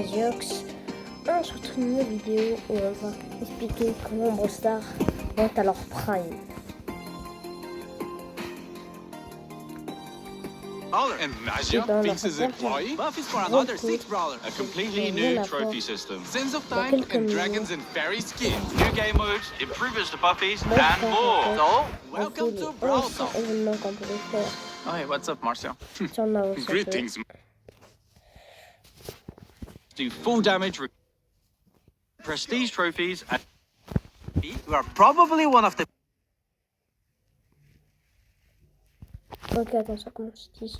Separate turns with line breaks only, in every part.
Jox. On se retrouve une nouvelle vidéo où on va expliquer comment Brawl Stars monte à leur prime.
And Naja thinks his employee?
Buff is for another 6 brawler.
A completely new trophy system. Sands of Time and Dragons and Fairy Skins. New game modes, improvements to Buffies, and more.
So, welcome to Brawl Talk.
Événements qu'on pouvait faire.
Oh, hey, what's up, Marcia?
Si on a aussi fait.
Greetings. Do full damage, prestige trophies, and
You are probably one of the
Ok, attends, ça commence ici.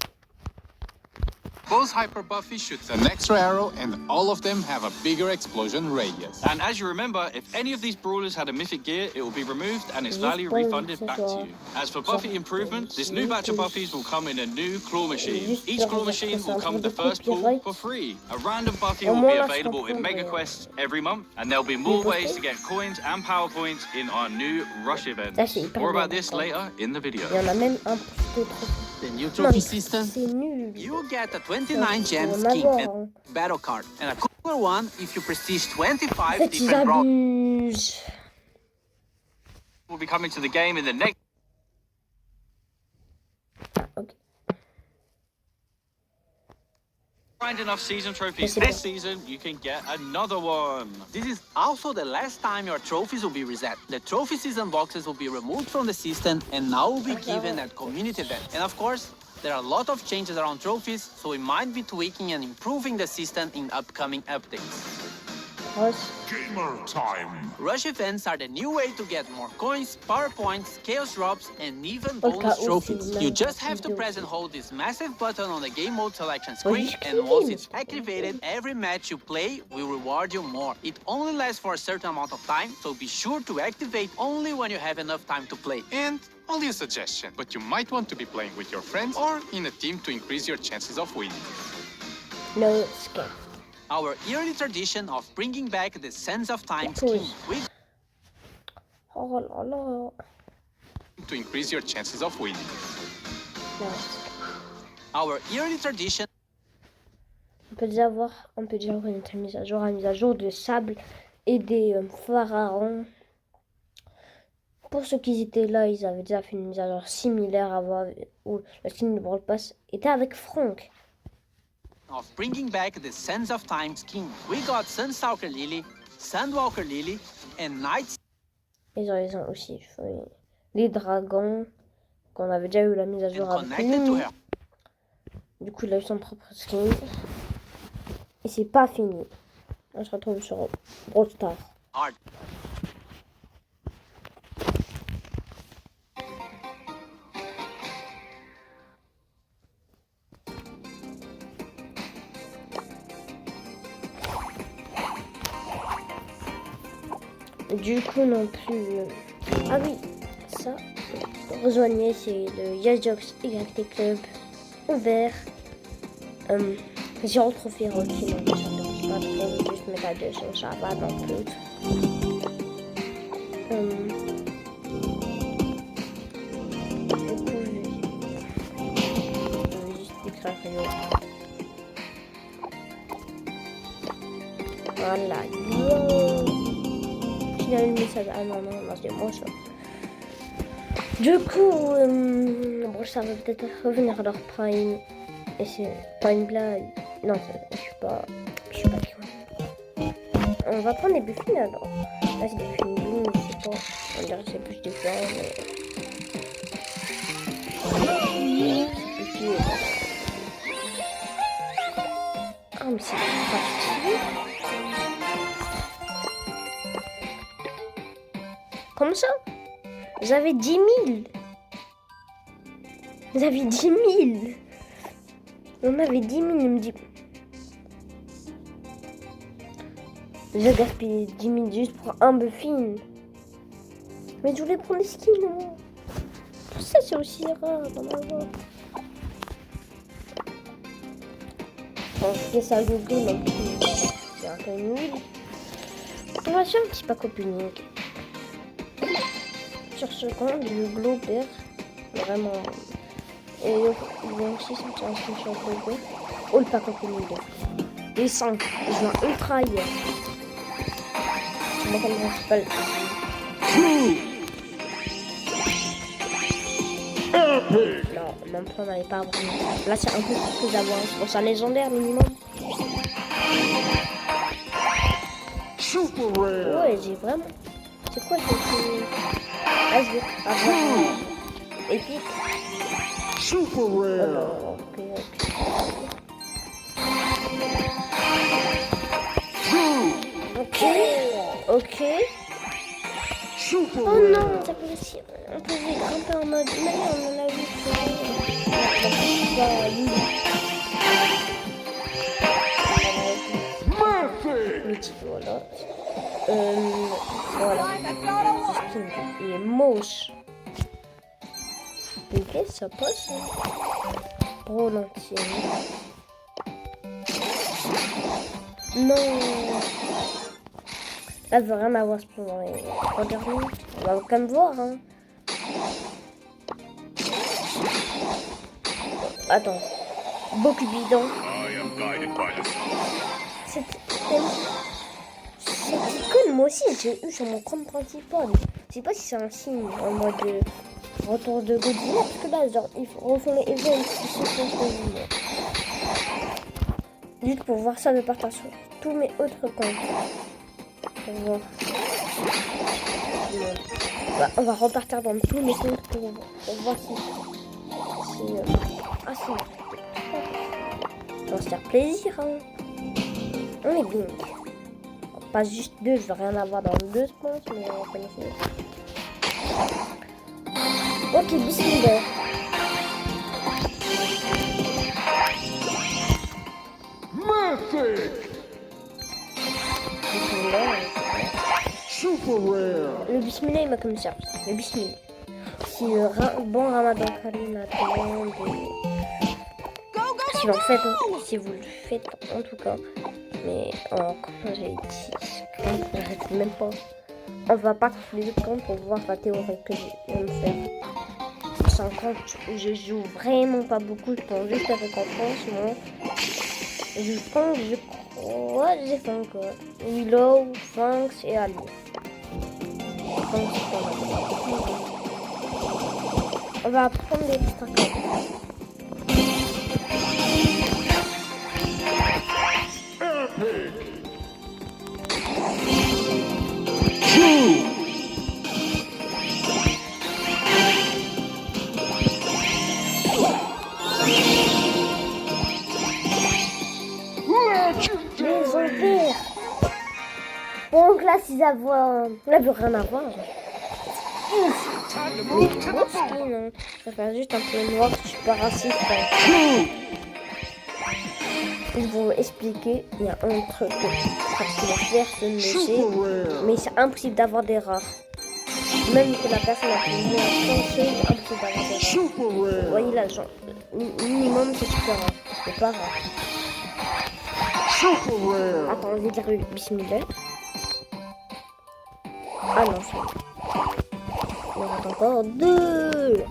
Both Hyper Buffy shoots an extra arrow and all of them have a bigger explosion radius.
And as you remember, if any of these brawlers had a mythic gear, it will be removed and its value refunded back to you. As for Buffy improvement, this new batch of Buffies will come in a new claw machine. Each claw machine will come with the first pull for free. A random Buffy will be available in Mega Quests every month, and there'll be more ways to get coins and power points in our new Rush event. More about this later in the video.
Il y en a même un pour
The new trophy system.
C'est nul.
You get a 29 gem skin and battle card, and a cooler one if you prestige 25
En fait, ils
different brawlers.
abusent.
We'll be coming to the game in the next.
Ok.
Find enough season trophies
Yes,
this season, you can get another one.
This is also the last time your trophies will be reset. The trophy season boxes will be removed from the system and now will be given at community events. And of course, there are a lot of changes around trophies, so we might be tweaking and improving the system in upcoming updates.
Grosse.
Gamer time!
Rush events are the new way to get more coins, power points, chaos drops, and even
Au cas
bonus
où,
trophies.
c'est
You
une
just have to
vidéo.
press and hold this massive button on the game mode selection screen,
je
and once
clique.
it's activated, every match you play will reward you more. It only lasts for a certain amount of time, so be sure to activate only when you have enough time to play.
And only a suggestion, but you might want to be playing with your friends or in a team to increase your chances of winning.
No skin.
Our yearly tradition of bringing back the Sands of Time
Cool.
skin. We
Oh là là.
To increase your chances of winning.
Non.
Our yearly tradition
On peut déjà voir notre mise à jour, la mise à jour de sable et des pharaons. Pour ceux qui étaient là, ils avaient déjà fait une mise à jour similaire avant où la skin de Brawl Pass était avec Franck.
of bringing back the Sands of Time skin. We got Sunstalker Lily, Sandwalker Lily, and Night
Ils ont aussi fait les dragons qu'on avait déjà eu la mise à jour
and
avec
connected to
lui.
her.
Du coup, il a eu son propre skin. Et c'est pas fini. On se retrouve sur Brawl Stars.
Art.
Du coup, non plus. Ah oui, ça. Rejoignez, c'est le Yajox YT Club ouvert. J'ai un trophée requis, donc ça ne dérange pas trop. Juste mettre à 200, ça va non plus. Du coup, je vais juste écrire Rio. Voilà. Il y a le message. Ah non, c'est moi ça. Du coup, bon, ça va peut-être revenir à leur prime. Et c'est pas une blague. Non, je suis pas con. On va prendre des buffins alors. Là, c'est des buffins bleus, mais je sais pas. On dirait que c'est plus différent, mais. Ah, mais c'est pas stylé. Comme ça? Vous avez 10 000. Vous avez 10 000. On avait 10 000, il me dit. J'ai gaspillé 10 000 juste pour un buffin. Mais je voulais prendre les skins. Moi. Pour ça, c'est aussi rare dans ma voix. Bon, je fais ça à Google, donc c'est un peu nul. On va faire un petit pack opening. Sur ce compte, le Glober, vraiment. Et il y a aussi sorti un screenshot logo. Oh, le pack opening de Et 5. Je joue un ultra hier. Je me rends principal. Non, même pas, on n'avait pas à avoir. Là, c'est un peu plus d'avance. Bon, c'est un légendaire minimum. Ouais, j'ai vraiment. C'est quoi ce truc? Ah, je vais avoir. Épique.
Super rare.
Ok.
Super
Oh
rare.
non, ça peut aussi. On pouvait grimper en mode. Mais on en a vu. Mythique, voilà. Voilà. Ce skin, il est moche. Ok, ça passe. Pro l'entier. Non. Là, ça veut rien avoir pendant les 3 derniers minutes. On va quand même voir. Hein. Attends. Beaucoup bidon. Cette icône, moi aussi, j'ai eu sur mon compte principal. Je sais pas si c'est un signe en mode retour de Godzilla. Parce que là, genre, ils refont les events ici contre Godzilla. Juste pour voir ça de partage sur tous mes autres comptes. Pour voir. On va repartir dans tous mes comptes pour voir si ah si. On va se faire plaisir. Hein. On est bien. Pas juste 2, je veux rien avoir dans 2 comptes, mais on va essayer. Ok, bismillah.
Mythic.
Bismillah.
Super rare.
Le bismillah, il m'a comme ça. Le bismillah. Si bon Ramadan Karim à tout le monde. Si vous, si vous le faites, en tout cas. Mais comme j'ai dit, j'arrête même pas. On va pas les autres comptes pour voir la théorie que je vais me faire. C'est un compte où je joue vraiment pas beaucoup. Je prends juste la récompense. Moi. Je pense, je crois, j'ai fait encore. Willow, Fangs et Ali. On va prendre les extra codes. Les envers. Bon, donc là, s'ils avaient... Là, veut rien avoir. Mais bon skin, hein. Ça fait juste un peu noir, super raciste. Hein. Je vais vous expliquer. Il y a un truc que personne ne sait. Mais c'est impossible d'avoir des rares. Même que la personne a pu jouer en c'est impossible d'avoir des rares. Vous voyez là, genre, minimum c'est super rare. C'est pas rare. Attends, je vais dire le bismillah. Ah non, c'est... Il en reste encore 2.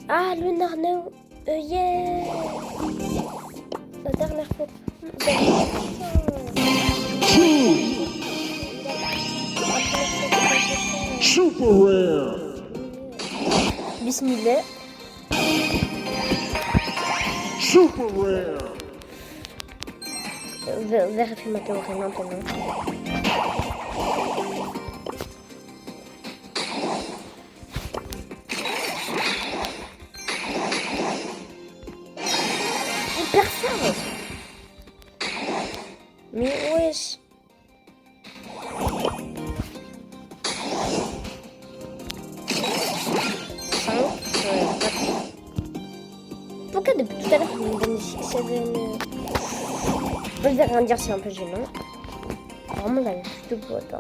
Ah, le Narno. Yeah. La dernière fois.
Super rare.
Bismillah.
Super rare.
Vérifie ma théorie maintenant. Personne. Mais wesh. Pourquoi depuis tout à l'heure vous me donnez 6-7 je vais rien dire, c'est un peu gênant. Vraiment, j'avais plus de boîte. Hein.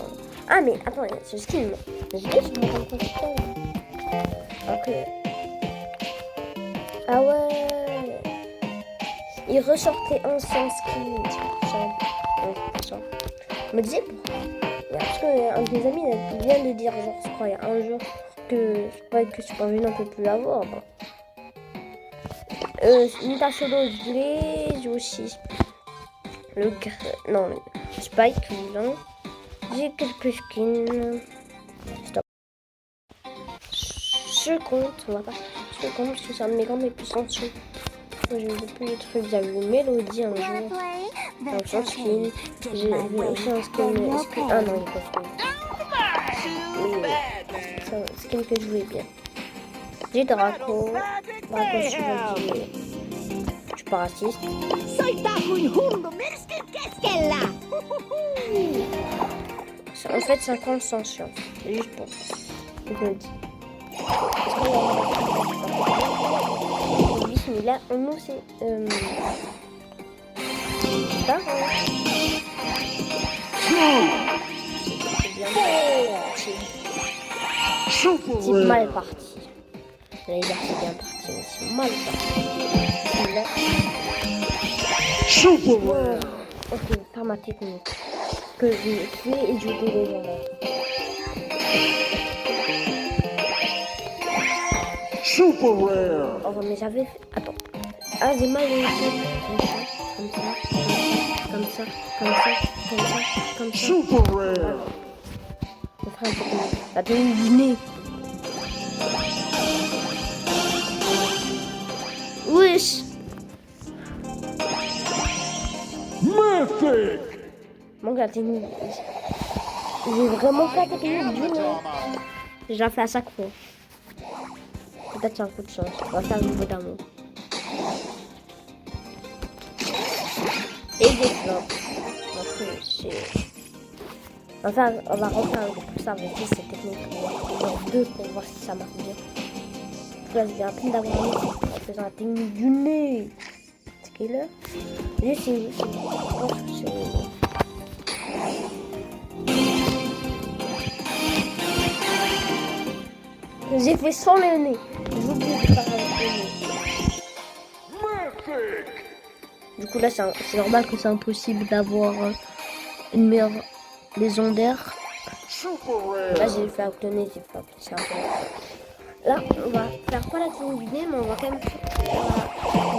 Ah, mais attends, ce skin, je l'ai sur mon compte principal. Ok. Ah ouais. Il ressortait ancien skin. Ça. Je me disais pourquoi. Parce qu'un de mes amis il vient de dire, genre, je crois, il y a un jour que Super Venu ne peut plus l'avoir. Bon. Mutation d'Ozley, j'ai aussi le Spike, non. J'ai quelques skins. Stop. Je compte, on va pas. Je compte parce que c'est un de mes grands mais puissants sous. Moi j'ai vu plus de trucs, j'ai vu Mélodie un jour. Un son skin. J'ai vu aussi un skin. Ah non, il est pas skin. C'est un skin que je voulais bien. J'ai Draco chevalier. Je suis pas raciste. En fait, 50 sans science. C'est juste pour ça. Je me dis. Bismillah, nous c'est. Ça, c'est mal parti. J'allais dire c'est bien parti, mais c'est mal parti. Là.
Super
Ok, par ma technique. Que j'ai tué et je vais légendaire.
Super rare.
Oh, mais j'avais fait. Attends. Ah, j'ai mal été. Comme ça.
Super rare.
Je ferai un peu de. La tenue du nez. Wesh.
Mythic.
Mon gars, j'ai vraiment pas la technique du nez. Je la fais à chaque fois. Peut-être c'est un coup de chance. On va faire une mot d'amour. Et des flops. On va refaire un groupe pour ça avec cette technique. Genre 2 pour voir si ça marche bien. Là, j'ai un peu d'avoir un autre en faisant la technique du nez. Ce qu'il est. Juste, j'ai fait sans le nez. J'ai oublié de faire avec le nez. Du coup, là, c'est normal que c'est impossible d'avoir une meilleure légendaire. Là, j'ai fait avec le nez, c'est un peu. Là, on va faire pas la technique du nez, mais on va quand même faire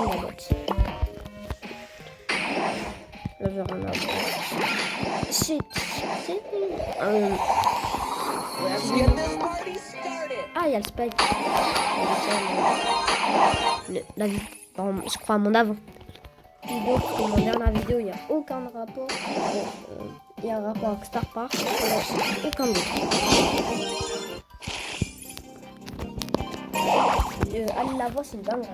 la boîte. Là, je vais en avoir. Ah, il y a le spike. Je crois à mon avant. Dans ma dernière vidéo, il n'y a aucun rapport. Il y a un rapport avec Star Park. Aucun d'autre. Aller la voir, c'est une dingue.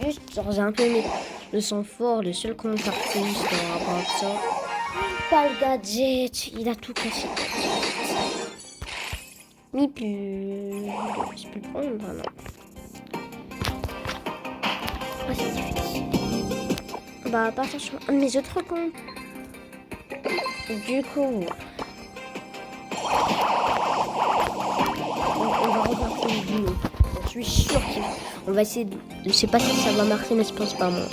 Juste, genre, j'ai un peu aimé le sang fort, le seul compte artiste en rapport avec ça. Pas le gadget, il a tout cassé. Mais plus. Je peux le prendre, non. Ah, c'est difficile. Bah, pas attention. Un de mes autres comptes. Du coup. On va repartir du vidéo. Je suis sûre qu'on va essayer de. Je sais pas si ça va marcher, mais je pense pas, moi.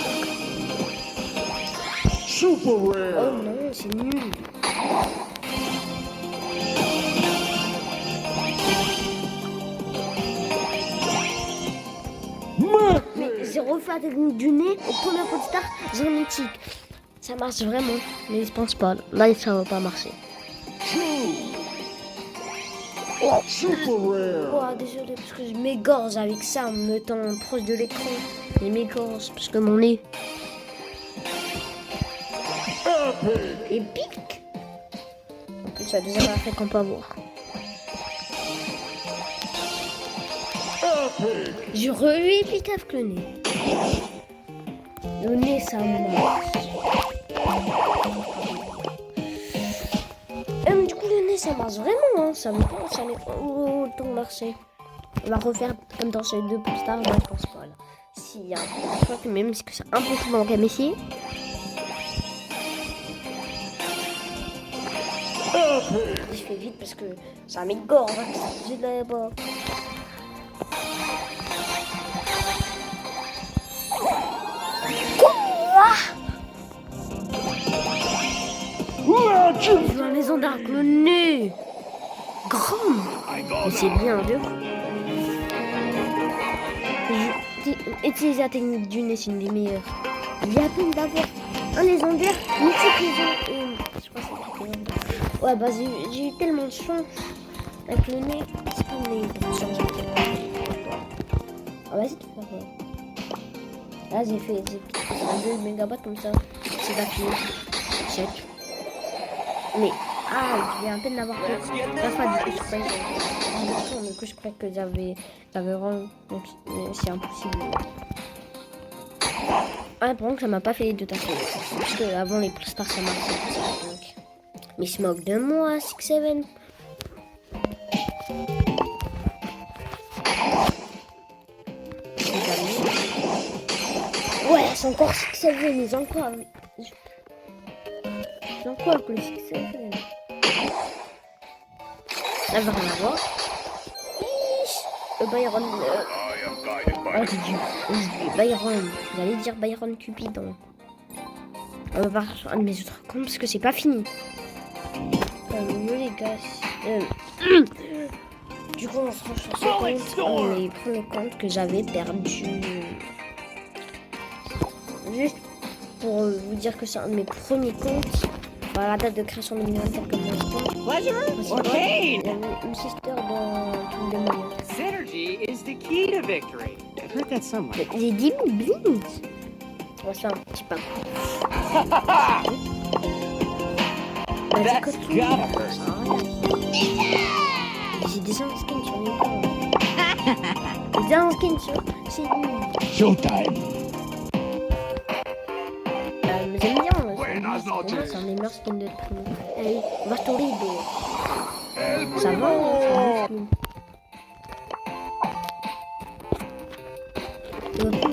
Super
Oh
rare.
non, c'est nul. Mais j'ai refait la technique du nez au premier coup de start, j'ai un mythique. Ça marche vraiment, mais je pense pas. Là, ça va pas marcher.
Super rare.
Oh, désolé, parce que je m'égorge avec ça en me mettant proche de l'écran. Je m'égorge parce que mon nez. Épique. En plus, c'est la deuxième affaire qu'on peut avoir. Je revu épique avec le nez. Le nez, ça marche. Du coup, le nez, ça marche vraiment. Hein. Ça me pense, ça n'est pas autant marché. On va refaire comme dans ces deux posters. Moi, je pense pas. Là. Si, il y a un truc, même si c'est impossible en gamme ici. Je fais vite parce que ça m'égorge. J'ai là-bas. Je veux un maison d'arc, le nez. Grand. Mais c'est bien, deux. Utiliser la technique du nez, c'est une des meilleures. Il y a peine d'avoir un légendaire, mythique légendaire. Je crois que c'est légendaire. Ouais, bah j'ai eu tellement de chance avec le nez. C'est pas le nez, ah, vas-y, tu fais quoi? Là, j'ai fait 2 mégabytes comme ça. C'est pas fini. Check. Mais, je viens à peine d'avoir fait. La fin du coup, je croyais que, du coup, je croyais que j'avais vraiment. Donc, c'est impossible. Ah, par contre, ça m'a pas fait de taffer. Parce que avant les Plus Stars, ça marchait. Donc. Mais il se moque de moi, 6-7. Ouais, c'est encore 6-7, mais encore. C'est encore que le 6-7. Là, va rien avoir. Byron. J'ai dit Byron. J'allais dire Byron Cupidon. On va voir un de mes autres comptes parce que c'est pas fini. Les gars. Du coup, on se range sur ce compte. Les premiers comptes que j'avais perdus. Juste pour vous dire que c'est un de mes premiers comptes. Voilà la date de création 2024 comme
Pleasure or pain?
Une sister dans tout le monde.
Synergy is the key to victory. I've heard that somewhere.
J'ai 10 000 blinks. Ouais, c'est un petit pas.
That's gotta hurt.
J'ai déjà un skin sur mes comptes. J'ai déjà un skin sur... C'est nul.
Showtime.
J'aime bien. Pour moi, c'est un des meilleurs skins de tout. Allez, Vastorido. Ça va, c'est un bon skin.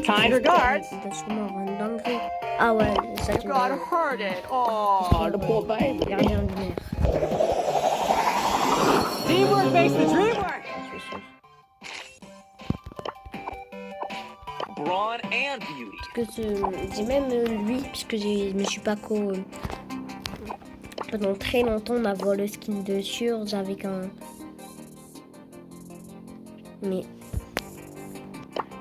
Kind regards.
T'as sûrement un dinguerie. Ah ouais, ça tu
Gotta hurt it. Oh, the poor baby.
Gardien de mer.
Teamwork makes the dream work. Brawn and beauty.
Parce que j'ai même lui, puisque je me suis pas pendant très longtemps on a volé le skin de Surge avec un. Mais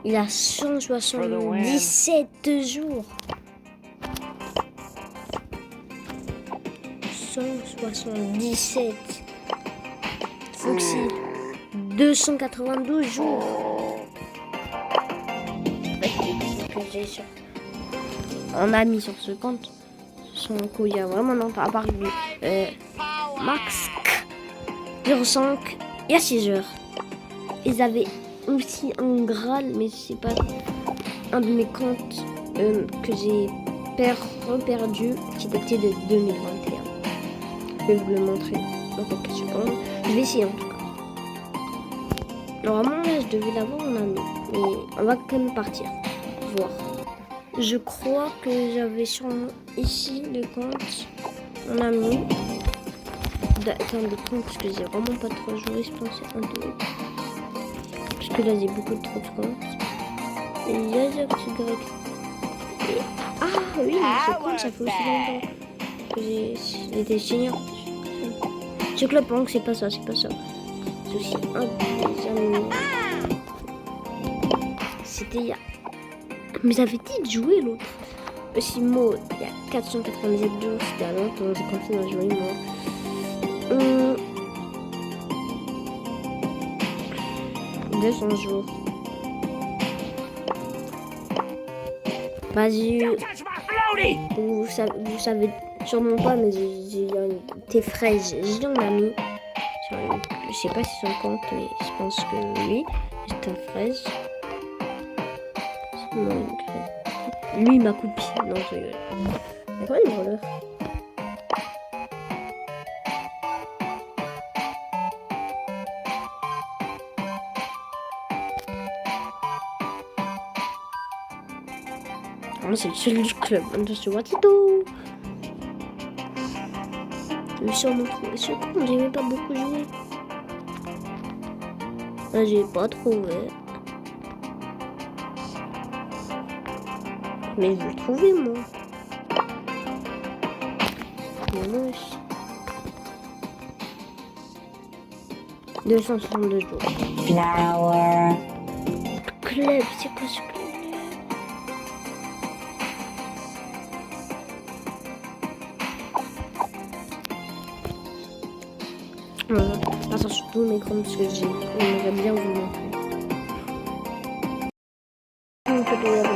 il a 177 jours. 177. Foxy. 292 jours. Que j'ai sur. On a mis sur ce compte. Son coup, il y a vraiment non, à part lui. Max 05, il y a 6 heures. Ils avaient aussi un Graal, mais c'est pas un de mes comptes que j'ai reperdu qui datait de 2021. Je vais vous le montrer dans quelques secondes. Je vais essayer en tout cas. Normalement, là, je devais l'avoir en ami, mais on va quand même partir. Voir. Je crois que j'avais sûrement ici le compte en ami. Attends, le compte parce que j'ai vraiment pas trop joué, je pense que c'est un de mes. Parce que là j'ai beaucoup trop de comptes. Et il y a Y. Ah oui, ce compte ça fait aussi longtemps que j'ai été senior. Ce club planque, c'est pas ça, c'est pas ça. C'est aussi un des amis. C'était il y a. Mais j'avais dit de jouer l'autre. Simo, il y a 497 jours, c'était à longtemps, j'ai continué à jouer moi. 200 jours. Bah vous savez sûrement pas, mais j'ai tes fraises, j'ai un ami. Je sais pas si c'est son compte, mais je pense que oui. C'est un fraise. Non, lui il m'a coupé. Non, je rigole. C'est quoi le voleur? Moi c'est le seul du club. Attention, Watito. Je vais sûrement trouver ce compte. J'aimais pas beaucoup jouer. Là j'ai pas trouvé. Mais je l'ai trouvé moi. C'est moche. 262 jours.
Flower.
Club, c'est quoi ce club? Voilà. Pas sur tous mes grands parce que j'aimerais bien vous montrer. Donc, il doit y avoir